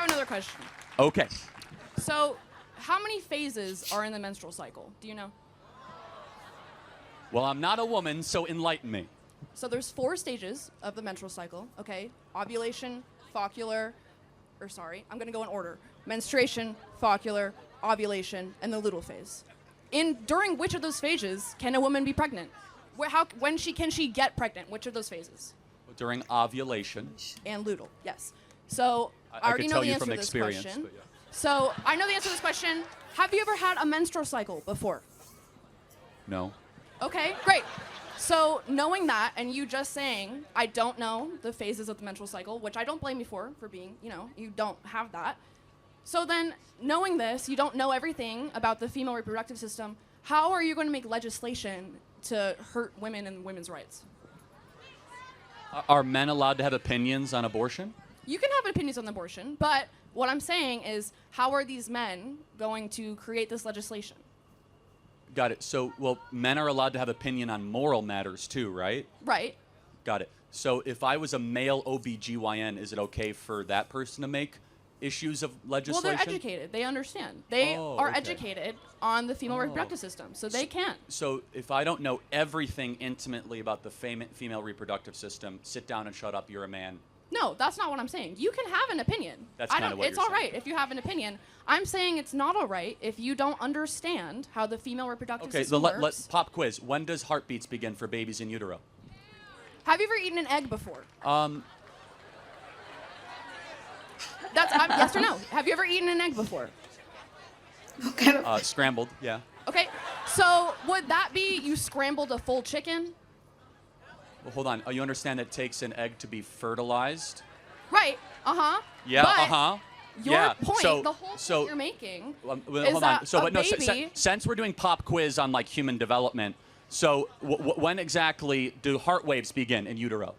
have another question. Okay. So, how many phases are in the menstrual cycle? Do you know? Well, I'm not a woman, so enlighten me. So there's 4 stages of the menstrual cycle, okay? Ovulation, follicular, I'm going to go in order. Menstruation, follicular, ovulation, and the luteal phase. During which of those phases can a woman be pregnant? When can she get pregnant? Which of those phases? During ovulation. And luteal, yes. So I already could know tell the you answer from to this experience, question. but yeah. So I know the answer to this question. Have you ever had a menstrual cycle before? No. Okay, great. So knowing that, and you just saying, I don't know the phases of the menstrual cycle, which I don't blame you for being, you don't have that. So then, knowing this, you don't know everything about the female reproductive system, how are you going to make legislation to hurt women and women's rights? Are men allowed to have opinions on abortion? You can have opinions on abortion, but what I'm saying is, how are these men going to create this legislation? Got it. So, well, men are allowed to have opinion on moral matters too, right? Right. Got it. So if I was a male OBGYN, is it okay for that person to make issues of legislation? Well, they're educated. They understand. They are okay. educated on the female reproductive system, so they can. So if I don't know everything intimately about the female reproductive system, sit down and shut up, you're a man. No, that's not what I'm saying. You can have an opinion. That's kind of what It's you're all saying. right if you have an opinion. I'm saying it's not all right if you don't understand how the female reproductive system works. Let pop quiz. When does heartbeats begin for babies in utero? Have you ever eaten an egg before? That's yes or no. Have you ever eaten an egg before? What kind of Scrambled, yeah. Okay, so would that be you scrambled a full chicken? Well, hold on. You understand that it takes an egg to be fertilized? Right. Uh-huh. Yeah. But your yeah. point, So, the whole so point you're making well, is hold that on. So, a but no. baby... Since we're doing pop quiz on like human development, so when exactly do heart waves begin in utero?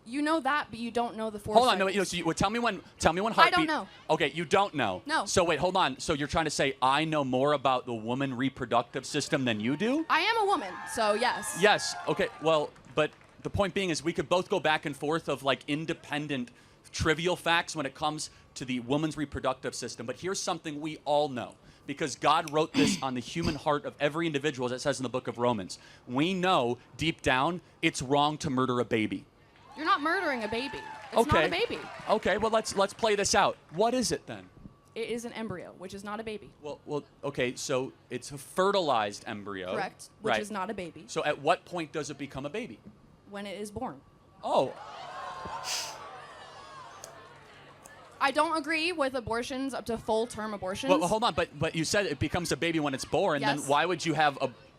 You know that, but you don't know the 4 Hold on. cycles. No. So tell me when heartbeat. I don't know. Okay, you don't know. No. So wait, hold on. So you're trying to say I know more about the woman reproductive system than you do? I am a woman, so yes. Yes. Okay. Well, but the point being is we could both go back and forth of like independent trivial facts when it comes to the woman's reproductive system. But here's something we all know, because God wrote this on the human heart of every individual, as it says in the book of Romans. We know deep down it's wrong to murder a baby. You're not murdering a baby. It's Okay. not a baby. Okay, well let's play this out. What is it then? It is an embryo, which is not a baby. Well, okay, so it's a fertilized embryo. Correct, which right. is not a baby. So at what point does it become a baby? When it is born. Oh. I don't agree with abortions up to full-term abortions. Well, hold on, but you said it becomes a baby when it's born. Yes. Then why would you have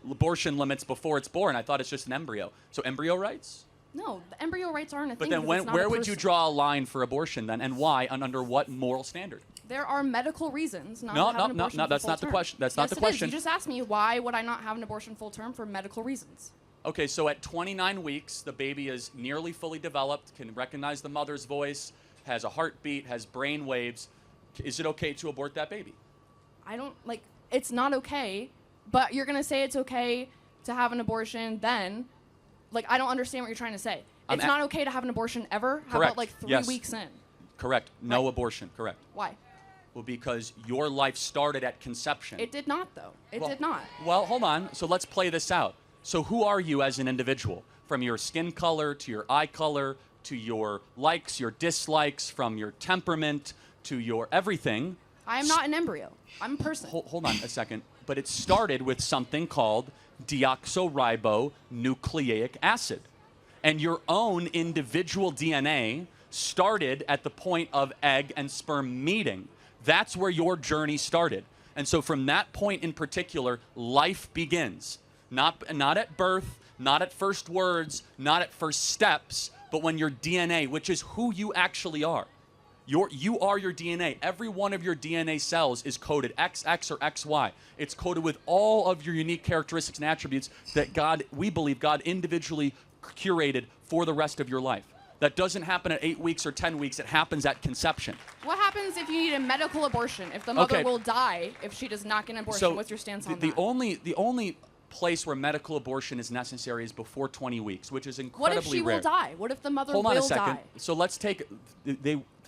abortion limits before it's born? I thought it's just an embryo. So embryo rights? No, the embryo rights aren't a But thing. then because it's not where a would you person. draw a line for abortion then, and why, and under what moral standard? There are medical reasons not No, to have no, an no, abortion no, for that's full not the term. question. That's not the Yes, it is. question. You just asked me why would I not have an abortion full term for medical reasons. Okay, so at 29 weeks, the baby is nearly fully developed, can recognize the mother's voice, has a heartbeat, has brain waves. Is it okay to abort that baby? I don't, it's not okay, but you're going to say it's okay to have an abortion then. I don't understand what you're trying to say. It's not okay to have an abortion ever? How Correct. about 3 Yes. weeks in? Correct. No Right. abortion. Correct. Why? Well, because your life started at conception. It did not, though. It Well- did not. Well, hold on. So let's play this out. So who are you as an individual? From your skin color to your eye color to your likes, your dislikes, from your temperament to your everything. I am not an embryo. I'm a person. Hold on a second. But it started with something called deoxyribonucleic acid. And your own individual DNA started at the point of egg and sperm meeting. That's where your journey started. And so from that point in particular, life begins. Not at birth, not at first words, not at first steps, but when your DNA, which is who you actually are. You are your DNA. Every one of your DNA cells is coded XX or XY. It's coded with all of your unique characteristics and attributes that we believe God individually curated for the rest of your life. That doesn't happen at 8 weeks or 10 weeks. It happens at conception. What happens if you need a medical abortion? If the mother will die if she does not get an abortion? So what's your stance on the that? only place where medical abortion is necessary is before 20 weeks, which is What incredibly if she rare. will die? What if the mother Hold will on a second. die? So let's take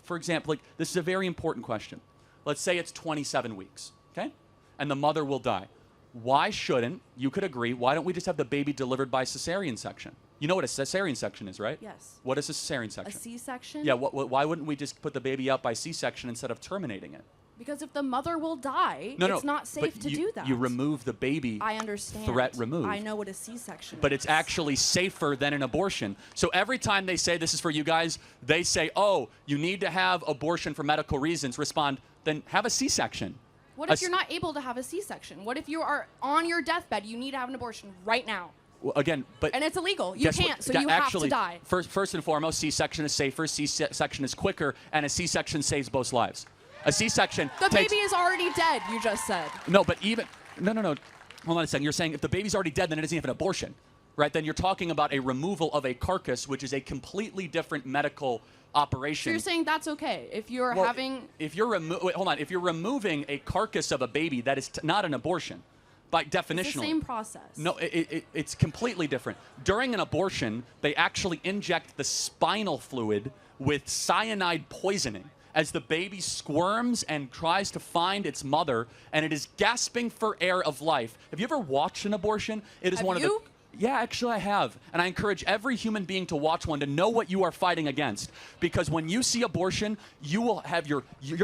for example, like this is a very important question. Let's say it's 27 weeks, okay? And the mother will die. Why shouldn't, you could agree, why don't we just have the baby delivered by cesarean section? You know what a cesarean section is, right? Yes. What is a cesarean section? A C-section? Yeah, why wouldn't we just put the baby out by C-section instead of terminating it? Because if the mother will die, it's not safe to do that. You remove the baby. I understand. Threat removed. I know what a C-section is. But it's actually safer than an abortion. So every time they say, this is for you guys, they say, oh, you need to have abortion for medical reasons, respond, then have a C-section. What if you're not able to have a C-section? What if you are on your deathbed, you need to have an abortion right now? Well, again, but... And it's illegal. You can't, so you actually, have to die. First and foremost, C-section is safer, C-section is quicker, and a C-section saves both lives. A C-section The baby is already dead, you just said. No, but even... No. Hold on a second. You're saying if the baby's already dead, then it isn't even an abortion, right? Then you're talking about a removal of a carcass, which is a completely different medical operation. So you're saying that's okay if you're having... If you're if you're removing a carcass of a baby, that is not an abortion, by definition. It's the same process. No, it's completely different. During an abortion, they actually inject the spinal fluid with cyanide poisoning as the baby squirms and tries to find its mother, and it is gasping for air of life. Have you ever watched an abortion? It is one of the... Yeah, actually I have. And I encourage every human being to watch one to know what you are fighting against. Because when you see abortion, you will have your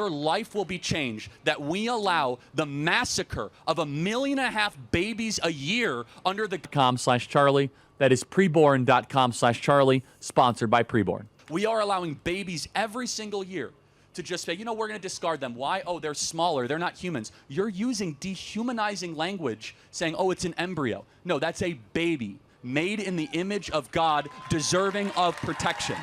life will be changed. That we allow the massacre of 1.5 million babies a year under the .com/Charlie. That is preborn.com/Charlie, sponsored by Preborn. We are allowing babies every single year to just say, you know, we're going to discard them. Why? Oh, they're smaller. They're not humans. You're using dehumanizing language saying, oh, it's an embryo. No, that's a baby made in the image of God, deserving of protection.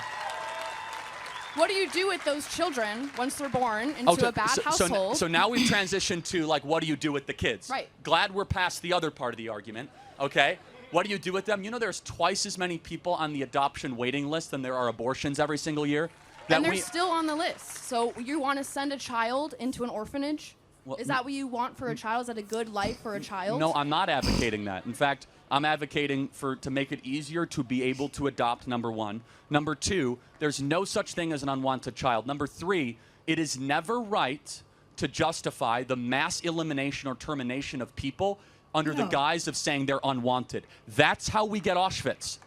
What do you do with those children once they're born into a bad household? So now we've transitioned to, like, what do you do with the kids? Right. Glad we're past the other part of the argument, okay? What do you do with them? You know there's twice as many people on the adoption waiting list than there are abortions every single year? And they're still on the list. So you want to send a child into an orphanage? Well, is that what you want for a child? Is that a good life for a child? No, I'm not advocating that. In fact, I'm advocating to make it easier to be able to adopt, number one. Number two, there's no such thing as an unwanted child. Number three, it is never right to justify the mass elimination or termination of people under the guise of saying they're unwanted. That's how we get Auschwitz.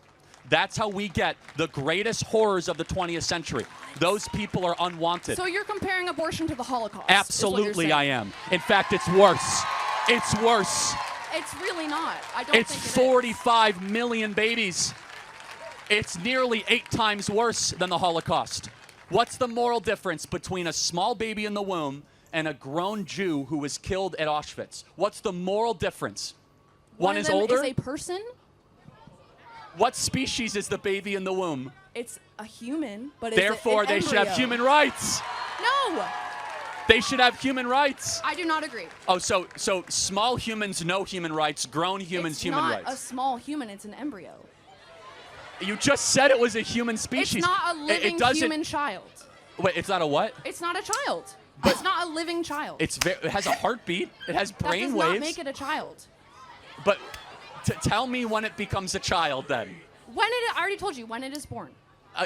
That's how we get the greatest horrors of the 20th century. Those people are unwanted. So you're comparing abortion to the Holocaust? Absolutely, I am. In fact, it's worse. It's worse. It's really not. I don't think it is. It's 45 million babies. It's nearly 8 times worse than the Holocaust. What's the moral difference between a small baby in the womb and a grown Jew who was killed at Auschwitz? What's the moral difference? One is older? Is a person? What species is the baby in the womb? It's a human, but therefore they should have human rights. No. They should have human rights. I do not agree. Oh, so small humans no human rights, grown humans human rights. It's not a small human, it's an embryo. You just said it was a human species. It's not a living human child. Wait, it's not a what? It's not a child. But it's not a living child. It has a heartbeat. It has brain waves. That does not make it a child. But tell me when it becomes a child then. I already told you, when it is born.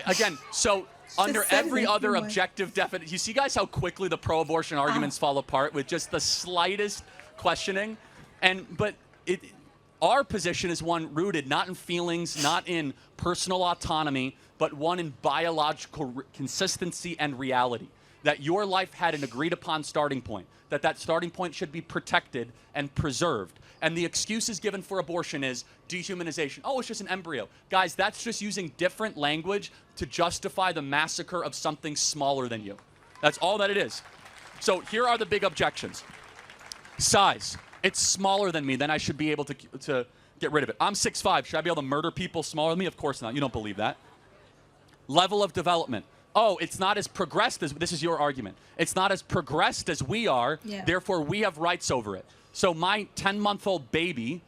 Again, so under every other objective definition, you see guys how quickly the pro-abortion arguments fall apart with just the slightest questioning? But our position is one rooted not in feelings, not in personal autonomy, but one in biological consistency and reality. That your life had an agreed upon starting point, that starting point should be protected and preserved. And the excuses given for abortion is dehumanization. Oh, it's just an embryo. Guys, that's just using different language to justify the massacre of something smaller than you. That's all that it is. So here are the big objections. Size. It's smaller than me, then I should be able to get rid of it. I'm 6'5". Should I be able to murder people smaller than me? Of course not. You don't believe that. Level of development. Oh, it's not as progressed as, this is your argument. It's not as progressed as we are, therefore we have rights over it. So my 10-month-old baby,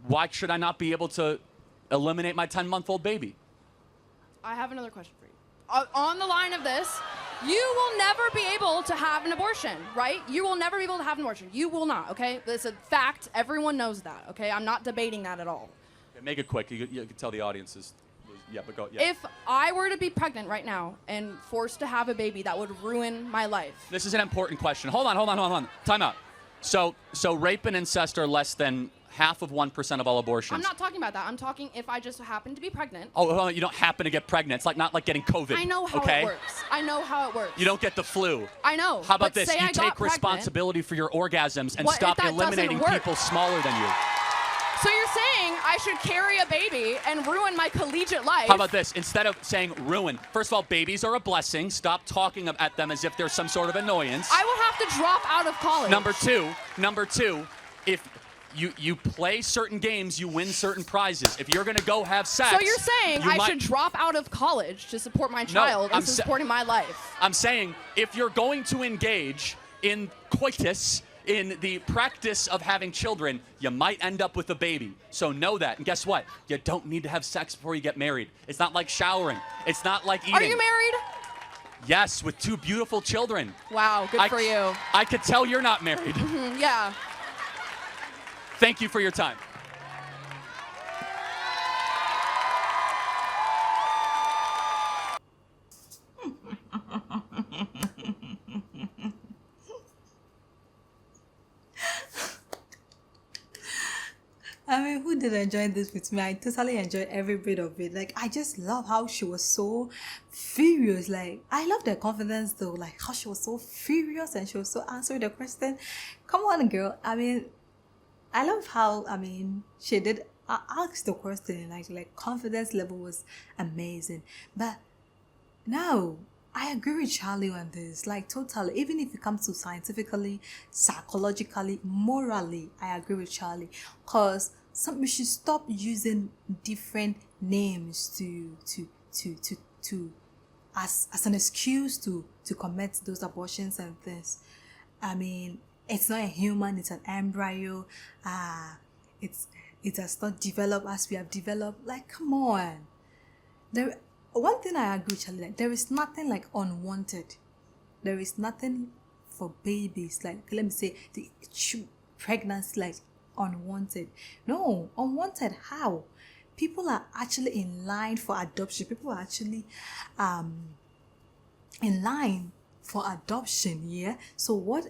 why should I not be able to eliminate my 10-month-old baby? I have another question for you. On the line of this, you will never be able to have an abortion, right? You will never be able to have an abortion. You will not, okay? It's a fact. Everyone knows that, okay? I'm not debating that at all. Okay, make it quick. You can tell the audience is Yeah, but go. Yeah. If I were to be pregnant right now and forced to have a baby, that would ruin my life. This is an important question. Hold on. Time out. So rape and incest are less than half of 1% of all abortions. I'm not talking about that. I'm talking if I just happen to be pregnant. Oh, hold on, you don't happen to get pregnant. It's like not like getting COVID. I know how okay? it works. I know how it works. You don't get the flu. I know. How about but this? say You I got take pregnant. responsibility for your orgasms and What if stop that eliminating doesn't work? people smaller than you. So you're saying I should carry a baby and ruin my collegiate life? How about this? Instead of saying ruin, first of all, babies are a blessing. Stop talking at them as if they're some sort of annoyance. I will have to drop out of college. Number two, if you play certain games, you win certain prizes. If you're going to go have sex... So you're saying I should drop out of college to support my child instead of supporting my life? I'm saying if you're going to engage in coitus, in the practice of having children, you might end up with a baby. So know that. And guess what? You don't need to have sex before you get married. It's not like showering. It's not like eating. Are you married? Yes, with 2 beautiful children. Wow, good for you. I could tell you're not married. Yeah. Thank you for your time. I mean, who did enjoy this with me? I totally enjoyed every bit of it. Like, I just love how she was so furious. Like, I love the confidence though. Like, how she was so furious and she was so answering the question. Come on, girl. I mean, I love how, she did ask the question. Like confidence level was amazing. But no, I agree with Charlie on this. Like, totally. Even if it comes to scientifically, psychologically, morally, I agree with Charlie. Because we should stop using different names as an excuse to commit those abortions and things. I mean, it's not a human, it's an embryo. It has not developed as we have developed. Like, come on. One thing I agree with Charlie, like, there is nothing like unwanted. There is nothing for babies, like, let me say, the pregnancy, like, unwanted. No, unwanted, how? People are actually in line for adoption. People are actually in line for adoption, yeah? So what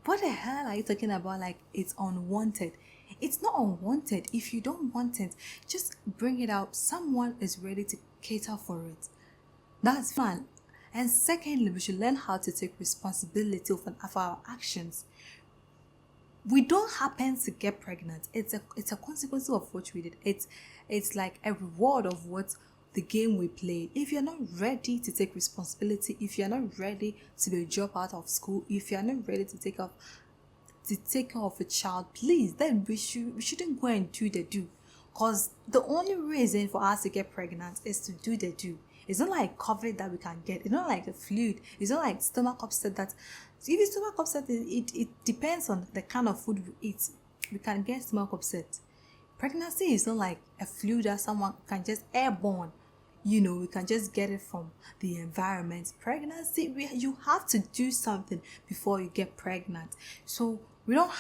the hell are you talking about? Like, it's unwanted. It's not unwanted. If you don't want it, just bring it out. Someone is ready to cater for it. That's fine. And secondly, we should learn how to take responsibility for our actions. We don't happen to get pregnant. It's a consequence of what we did. It's like a reward of what the game we played. If you're not ready to take responsibility, if you're not ready to be dropped out of school, if you're not ready to take care of a child, please, then we shouldn't go and do the do. Because the only reason for us to get pregnant is to do the do. It's not like COVID that we can get. It's not like the flu. It's not like stomach upset that... If it's stomach upset, it depends on the kind of food we eat. We can get stomach upset. Pregnancy is not like a flu that someone can just airborne. You know, we can just get it from the environment. Pregnancy, you have to do something before you get pregnant. So we don't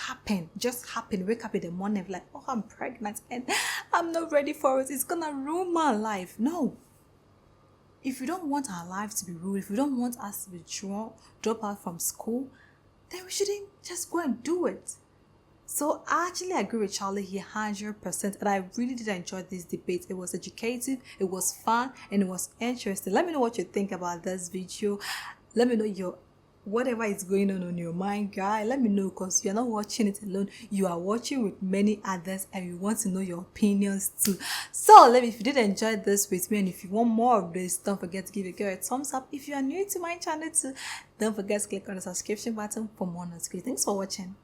just happen, wake up in the morning like, oh, I'm pregnant and I'm not ready for it. It's gonna ruin my life. No. If you don't want our life to be ruined, if you don't want us to be drop out from school, then we shouldn't just go and do it. So I actually agree with Charlie here 100%, and I really did enjoy this debate. It was educative, it was fun, and it was interesting. Let me know what you think about this video. Let me know whatever is going on your mind, guy. Let me know, because you're not watching it alone. You are watching with many others, and you want to know your opinions too. So if you did enjoy this with me, and if you want more of this, don't forget to give a girl a thumbs up. If you are new to my channel too, don't forget to click on the subscription button for more notifications. Thanks for watching.